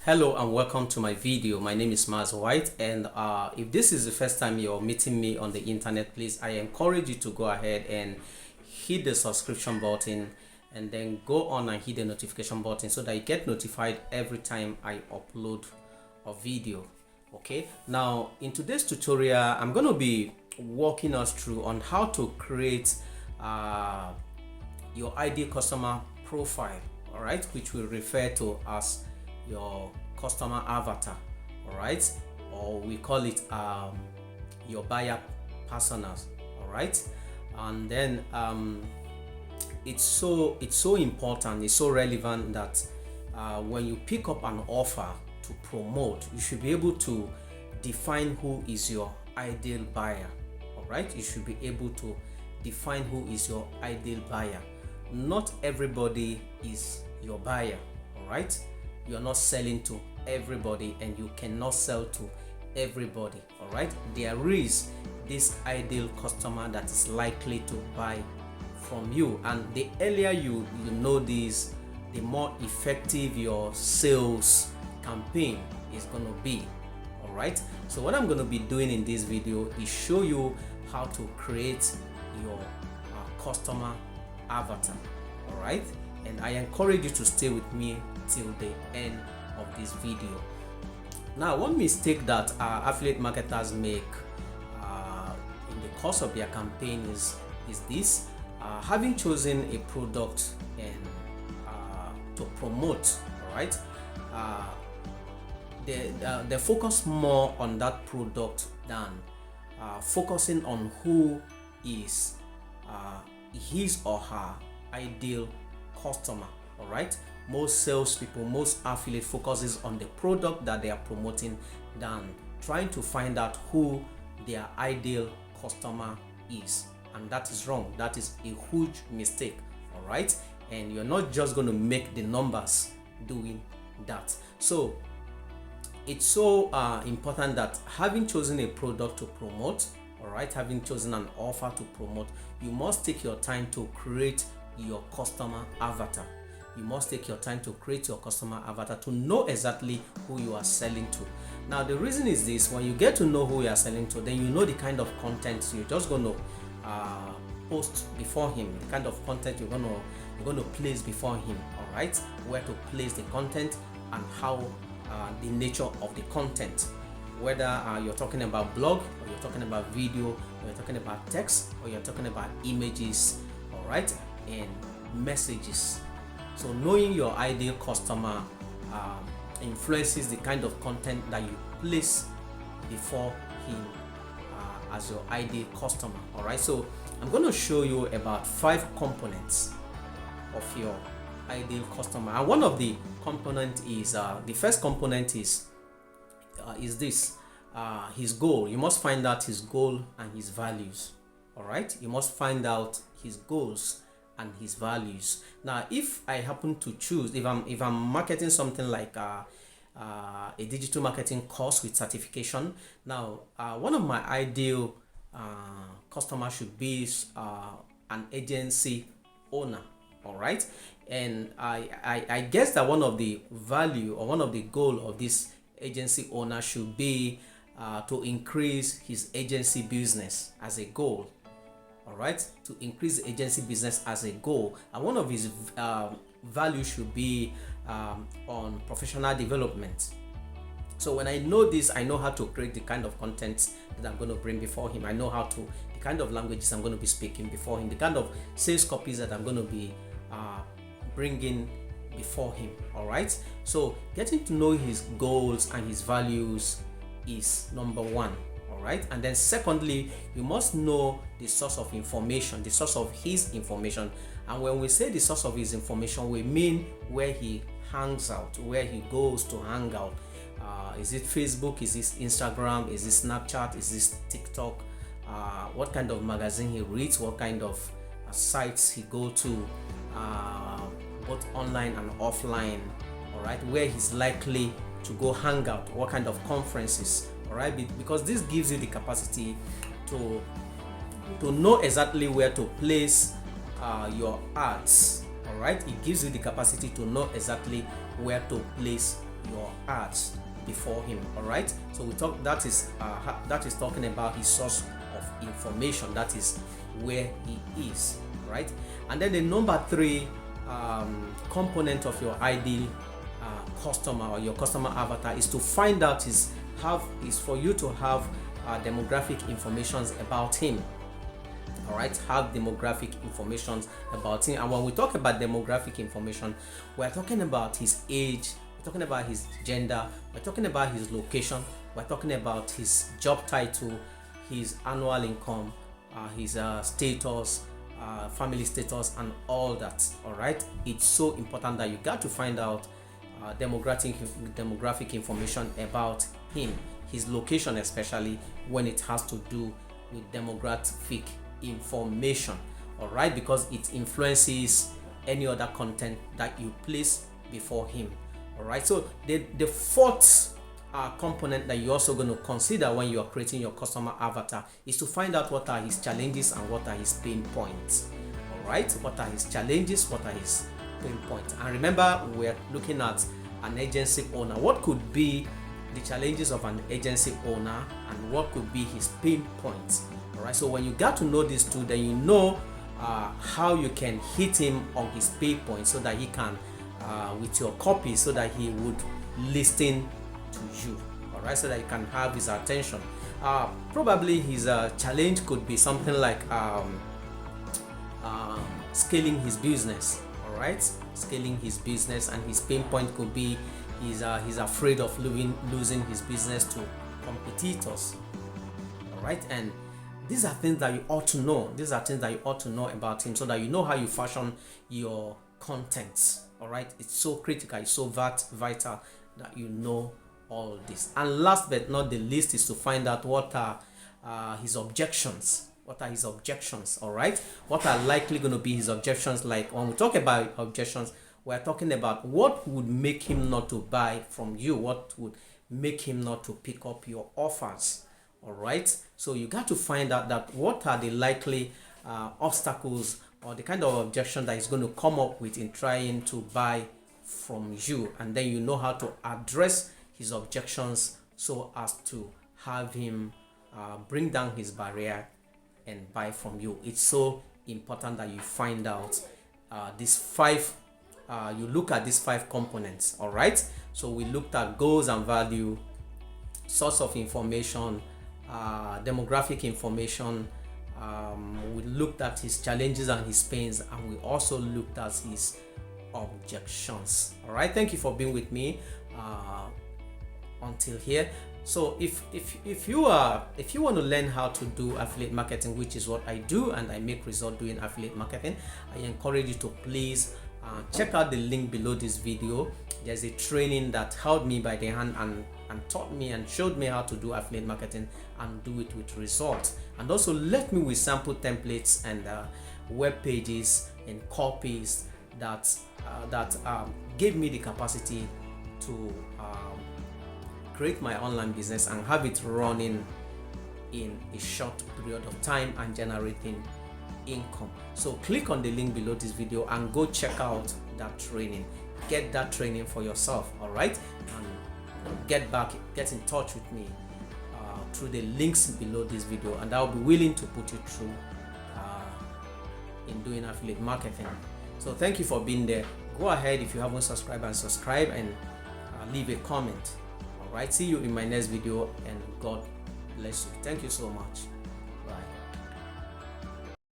Hello and welcome to my video. My name is Maziwhyte, and if this is the first time you're meeting me on the internet, please, I encourage you to go ahead and hit the subscription button and then go on and hit the notification button so that you get notified every time I upload a video. Okay, now in today's tutorial I'm going to be walking us through on how to create your ideal customer profile, all right, which we refer to as your customer avatar, all right, or we call it your buyer personas, all right. And then it's so important, it's so relevant that when you pick up an offer to promote, you should be able to define who is your ideal buyer, all right. You should be able to define who is your ideal buyer. Not everybody is your buyer, all right. You're not selling to everybody and you cannot sell to everybody, all right. There is this ideal customer that is likely to buy from you, and the earlier you know this, the more effective your sales campaign is going to be, all right. So what I'm going to be doing in this video is show you how to create your customer avatar, all right. And I encourage you to stay with me till the end of this video. Now, one mistake that affiliate marketers make in the course of their campaign is this: having chosen a product and to promote, all right, they focus more on that product than focusing on who is his or her ideal customer, all right. Most salespeople, most affiliate focuses on the product that they are promoting than trying to find out who their ideal customer is, and that is wrong. That is a huge mistake, all right. And you're not just going to make the numbers doing that. So it's so important that having chosen a product to promote, all right, having chosen an offer to promote, you must take your time to create your customer avatar. You must take your time to create your customer avatar to know exactly who you are selling to. Now, the reason is this: when you get to know who you are selling to, then you know the kind of content you're just going to post before him, the kind of content you're going to place before him, all right, where to place the content and how the nature of the content, whether you're talking about blog, or you're talking about video, or you're talking about text, or you're talking about images, all right, and messages. So knowing your ideal customer influences the kind of content that you place before him as your ideal customer, all right. So I'm going to show you about 5 components of your ideal customer, and one of the component is the first component is this: his goal. You must find out his goal and his values, all right. You must find out his goals and his values. Now, if I happen to choose, if I'm marketing something like a digital marketing course with certification, now one of my ideal customers should be an agency owner, all right. And I guess that one of the value or one of the goal of this agency owner should be to increase his agency business as a goal, all right, to increase the agency business as a goal. And one of his values should be on professional development. So when I know this, I know how to create the kind of content that I'm going to bring before him. I know the kind of languages I'm going to be speaking before him, the kind of sales copies that I'm going to be bringing before him, all right. So getting to know his goals and his values is number 1. All right. And then secondly, you must know the source of information, the source of his information. And when we say the source of his information, we mean where he hangs out, where he goes to hang out. Is it Facebook? Is this Instagram? Is this Snapchat? Is this TikTok? What kind of magazine he reads? What kind of sites he go to, both online and offline, all right. Where he's likely to go hang out, what kind of conferences, all right, because this gives you the capacity to know exactly where to place your ads, all right. It gives you the capacity to know exactly where to place your ads before him. All right, so we talk that is talking about his source of information, that is where he is, right? And then the number 3 component of your ideal customer or your customer avatar is to find out is for you to have demographic information about him. All right, have demographic information about him. And when we talk about demographic information, we're talking about his age, we're talking about his gender, we're talking about his location, we're talking about his job title, his annual income, his status, family status, and all that. All right, it's so important that you got to find out demographic information about him, his location, especially when it has to do with demographic information. All right, because it influences any other content that you place before him. All right, so the 4th component that you're also going to consider when you are creating your customer avatar is to find out what are his challenges and what are his pain points. All right, what are his challenges, what are his pain points. And remember, we're looking at an agency owner. What could be the challenges of an agency owner and what could be his pain points? All right, so when you got to know these two, then you know how you can hit him on his pain points so that he can with your copy, so that he would listen to you. All right, so that you can have his attention. Probably his challenge could be something like scaling his business. All right, scaling his business, and his pain point could be he's afraid of losing his business to competitors. All right, and these are things that you ought to know. These are things that you ought to know about him, so that you know how you fashion your contents. All right, it's so critical, it's so vital that you know all this. And last but not the least is to find out what are his objections. What are his objections? All right, what are likely going to be his objections? Like when we talk about objections, we're talking about what would make him not to buy from you, what would make him not to pick up your offers. All right, so you got to find out that what are the likely obstacles or the kind of objection that he's going to come up with in trying to buy from you, and then you know how to address his objections so as to have him bring down his barrier and buy from you. It's so important that you find out these 5 you look at these 5 components. All right, so we looked at goals and value, source of information, demographic information, we looked at his challenges and his pains, and we also looked at his objections. All right, thank you for being with me until here. So if you want to learn how to do affiliate marketing, which is what I do, and I make result doing affiliate marketing, I encourage you to please check out the link below this video. There's a training that held me by the hand and taught me and showed me how to do affiliate marketing and do it with results, and also left me with sample templates and web pages and copies that gave me the capacity to create my online business and have it running in a short period of time and generating income. So click on the link below this video and go check out that training. Get that training for yourself. All right, and get in touch with me through the links below this video, and I'll be willing to put you through in doing affiliate marketing. So thank you for being there. Go ahead, if you haven't subscribed, and subscribe, and leave a comment. All right, see you in my next video, and God bless you. Thank you so much.